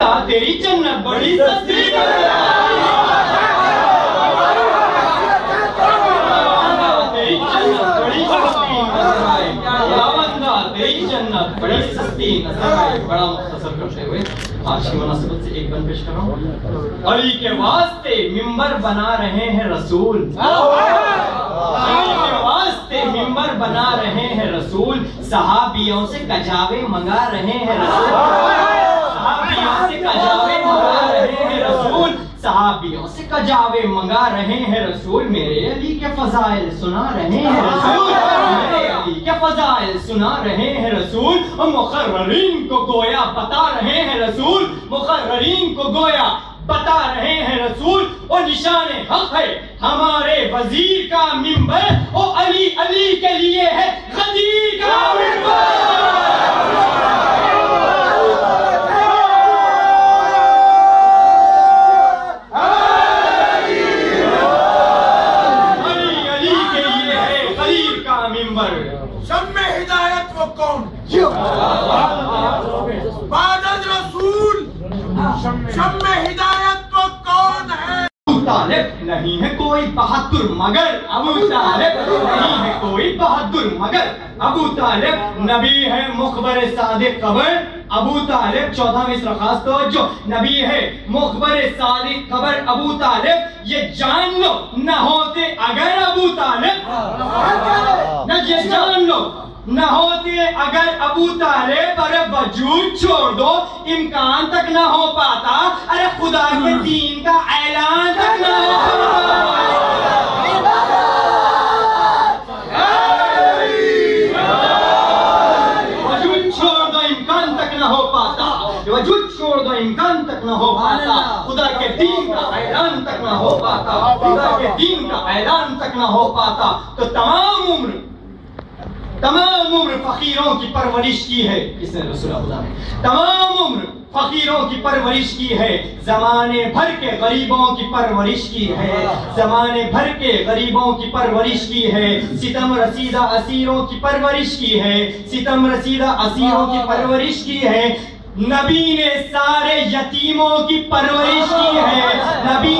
तेरी जन्नत बड़ी सस्ती तेरी जन्नत बड़ी सस्ती नजर आए। बड़ा मुख्तसर करते हुए आज की मुनासिबत से एक बंद पेश कर रहा हूँ। अली के वास्ते मिंबर बना रहे हैं रसूल, अली के वास्ते मिंबर बना रहे हैं रसूल, सहाबियों से कजावे मंगा रहे हैं रसूल, सहाबियों से कजावे मंगा रहे हैं रसूल, सहाबियों से कजावे मंगा रहे हैं रसूल। मेरे अली के फजाइल सुना रहे हैं रसूल, मेरे अली के फजाइल सुना रहे हैं रसूल। मुकर्ररीन को गोया बता रहे हैं रसूल, मुकर्ररीन को गोया बता रहे हैं रसूल। और निशान हक है हमारे वजीर का मिंबर, ओ अली अली के लिए है खदीर का मिंबर। शम्मे हिदायत वो कौन? बादल रसूल शम्मे हिदायत वो कौन है? अबू तालिब नहीं है कोई बहादुर मगर, अबू तालिब नहीं है कोई बहादुर मगर, अबू तालिब नबी है मुखबर सादिक खबर, अबू तालिब 14 मिसरा खास तो जो नबी है मुखबर सादिक खबर। अबू तालिब ये जान लो न होते अगर अबू तालिब, न ये जान लो न होते अगर अबू तालिब, अरे वजूद छोड़ दो इम्कान तक न हो पाता, अरे खुदा के दीन का ऐलान तक न हो पाता। वजूद छोड़ दो इम्कान तक न हो पाता, वजूद छोड़ दो इम्कान तक न हो पाता, खुदा के दीन का ऐलान तक न हो पाता, खुदा के दीन का ऐलान तक न हो पाता। तो तमाम उम्र फकीरों की परवरिश की है, किसने? रसूल खुदा ने तमाम उम्र फकीरों की परवरिश की है, जमाने भर के गरीबों की परवरिश की है, जमाने भर के गरीबों की परवरिश की है, सितम रसीदा असीरों की परवरिश की है, सितम रसीदा असीरों की परवरिश की है। नबी ने सारे यतीमों की परवरिश की है, नबी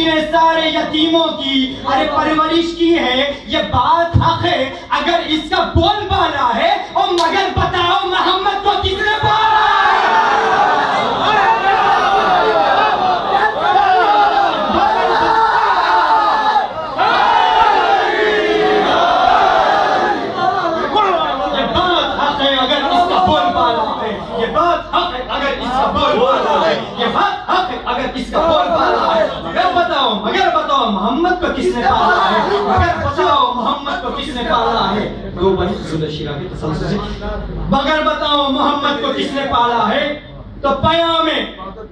ने सारे यतीमों की अरे परवरिश की है। ये बात हक है अगर इसका बोलबाला है, और मगर बताओ मोहम्मद को किसने पाला? मगर बताओ मोहम्मद को किसने पाला है, मगर बताओ मोहम्मद को किसने पाला है। दो बनी शीरा के तसल्सल से, मगर बताओ मोहम्मद को किसने पाला है। तो पयामे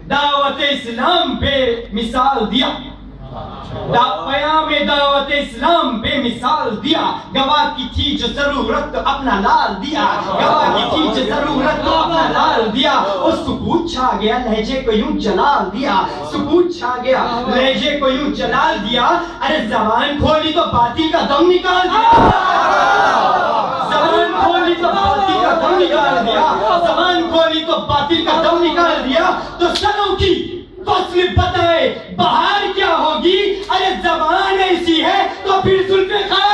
दावत इस्लाम पे मिसाल दिया, पयामे दावत इस्लाम बेमिसाल दिया, गवाह की थी जो जरूरत तो अपना लाल दिया, गवाह की थी जो जरूरत तो अपना लाल दिया। और सुकूत छा गया लहजे को यूं जलाल दिया, सुकूत छा गया लहजे को यूं जलाल दिया। अरे जबान खोली तो बातिल का दम निकाल दिया, जबान खोली तो बातिल का दम निकाल दिया, जबान खोली तो बातिल का दम निकाल दिया। तो सनों की फसल बताए बाहर क्या होगी, अरे जबान ऐसी है तो फिर जुल्फ़िकार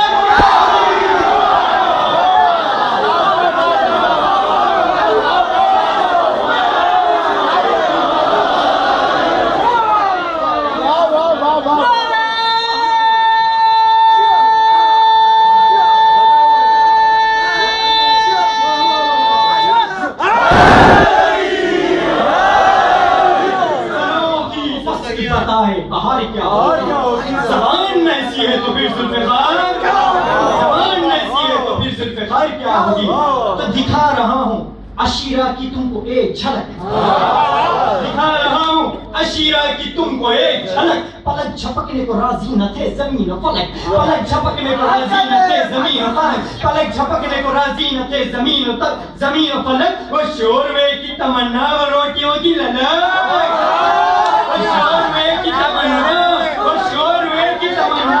बाहर क्या होगी, ज़बान ऐसी है तो फिर जुल्फ़िकार, ज़बान ऐसी है तो फिर जुल्फ़िकार क्या होगी। तो दिखा रहा हूँ अशीरा की तुमको एक झलक, दिखा रहा हूँ अशीरा की तुमको एक झलक। पलक झपकने को राजी न थे जमीन और फलक, पलक झपकने को राजी न थे जमीन और फलक, पलक झपकने को राजी न थे जमीन और फलक। वो शोरवे की तमन्ना वो रोटियों की ललक, शोरवे की तमन्ना वो शोरवे की तमन्ना,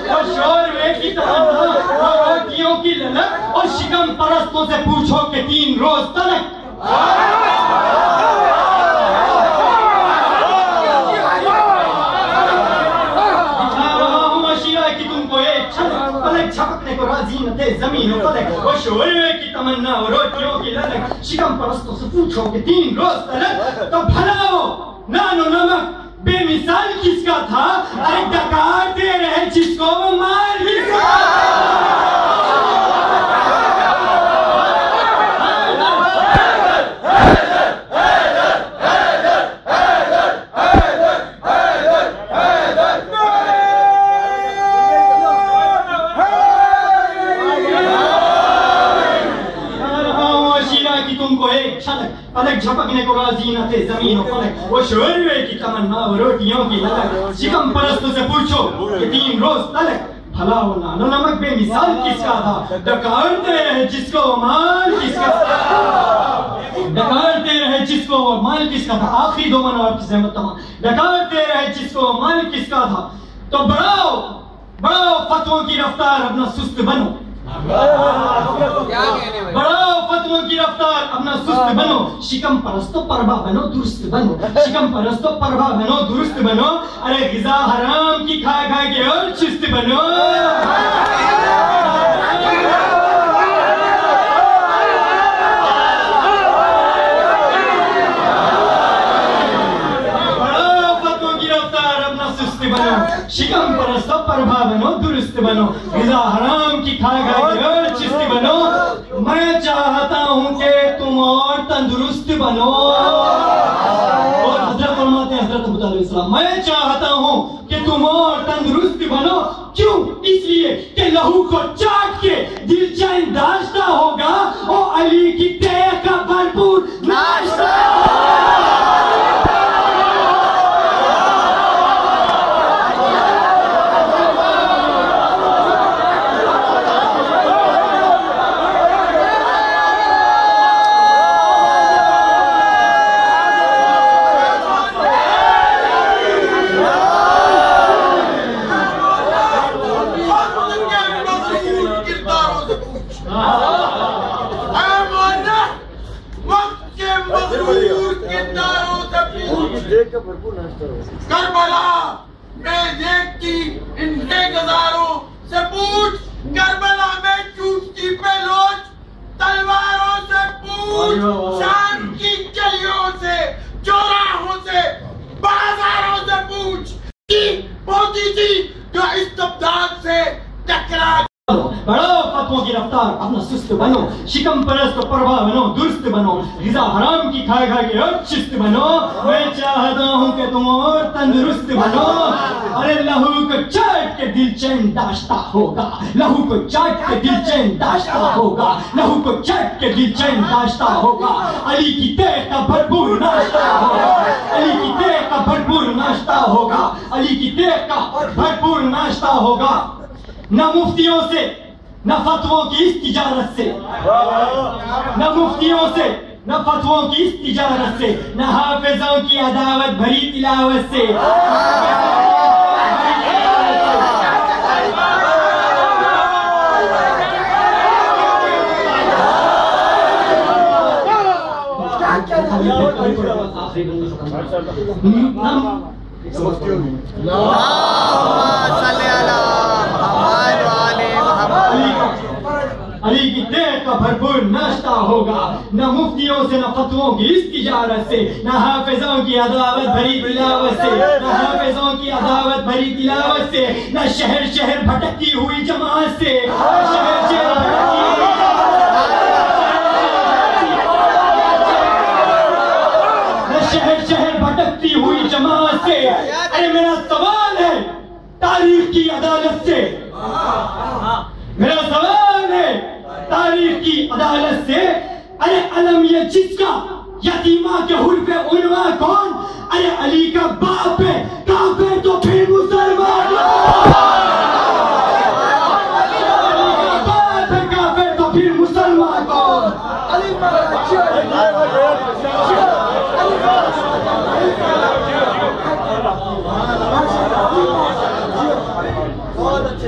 वो शोरवे की तमन्ना वो रोटियों की ललक। और शिकम परस्तों से पूछो कि 3 रोज तलक तमन्ना और रोटियों की ललक, शिकम परस्तों से पूछो कि 3 रोज तलक तो भला वो नानो नमक बेमिसाल किसका था? अरे डकार दे रहे जिसको वो मार किसका? पलक झपकने को राजी न थे जमीन और फलक, वो शोरवे की तमन्ना और रोटियों की ललक, शिकम परस्तों से पूछो कि 3 रोज तलक भला वो नानो नमक बेमिसाल किसका था? डकारते रहे जिसको वो माल किसका था? डकारते रहे जिसको वो माल किसका था? आखिरी 2 मनो आपकी सहमत तमाम। डकारते रहे जिसको वो माल किसका था? तो बढ़ाओ बढ़ाओ फतवों की रफ्तार, अपना सुस्त बनो। बढ़ाओ फतवों की रफ्तार, अपना सुस्त बनो। शिकम परस्तो परवा बनो, दुरुस्त बनो। शिकम परस्तो परवा बनो, दुरुस्त बनो। अरे गिजा हराम की खा खा के और चुस्त बनो। बढ़ाओ फतवों की रफ्तार, अपना सुस्त बनो। शिकम परस्तो परवा बनो, दुरुस्त बनो। गिजा हराम की खा खा के और चुस्त बनो। मैं चाहता हूं कि तुम और तंदुरुस्त बनो। और हजरत फरमाते हैं, हजरत अबू तालिब सलाम, मैं चाहता हूं कि तुम और तंदुरुस्त बनो। क्यों? इसलिए कि लहू को चाट के दिल चैन दाश्ता होगा और अली की तेह का भरपूर नाश्ता। करबला में देखती इन बेगज़ारों से पूछ, करबला में चूसती पे लोच तलवारों से पूछ, शाम की गलियों से चौराहों से बाजारों से पूछ कि पहुंची थी जो इस्तबदाद से टकरा। बढ़ाओ फतवों की रफ्तार, अपना सुस्त बनो। शिकम परस्त परवा बनो, दुरुस्त बनो। गिजा हराम की खा खा के और चुस्त बनो। मैं चाहता हूं कि तुम और तंदुरुस्त बनो। अरे लहू को चाट के दिल चैन दाश्ता होगा, लहू को चाट के दिल चैन दाश्ता होगा, लहू को चाट के दिल चैन दाश्ता होगा। अली की तेह का भरपूर नाश्ता होगा, अली की तेह का भरपूर नाश्ता होगा, अली की तेह का भरपूर नाश्ता होगा। न मुफ्तियों से न फतवों की इस तिजारत से, न मुफ्तियों से न फतवों की इस तिजारत से, न हाफिजों की अदावत भरी तिलावत से। अली की तेह का भरपूर नाश्ता होगा। न मुफ्तियों से न फतवों की इस तिजारत से, न हाफिजों की अदावत भरी तिलावत से, न हाफिजों की अदावत भरी तिलावत से, न शहर शहर भटकती हुई जमात से, शहर शहर भटकती हुई जमात से। अरे मेरा सवाल है तारीख की अदालत से, मेरा सवाल है तारीख की अदालत से। अरे अलम ये जिसका यतीमा के हुर्फे उन्वा कौन? अरे अली का बाप है, काफिर तो फिर मुसलमान। अली का बाप है, काफिर तो फिर मुसलमान कौन? बहुत अच्छे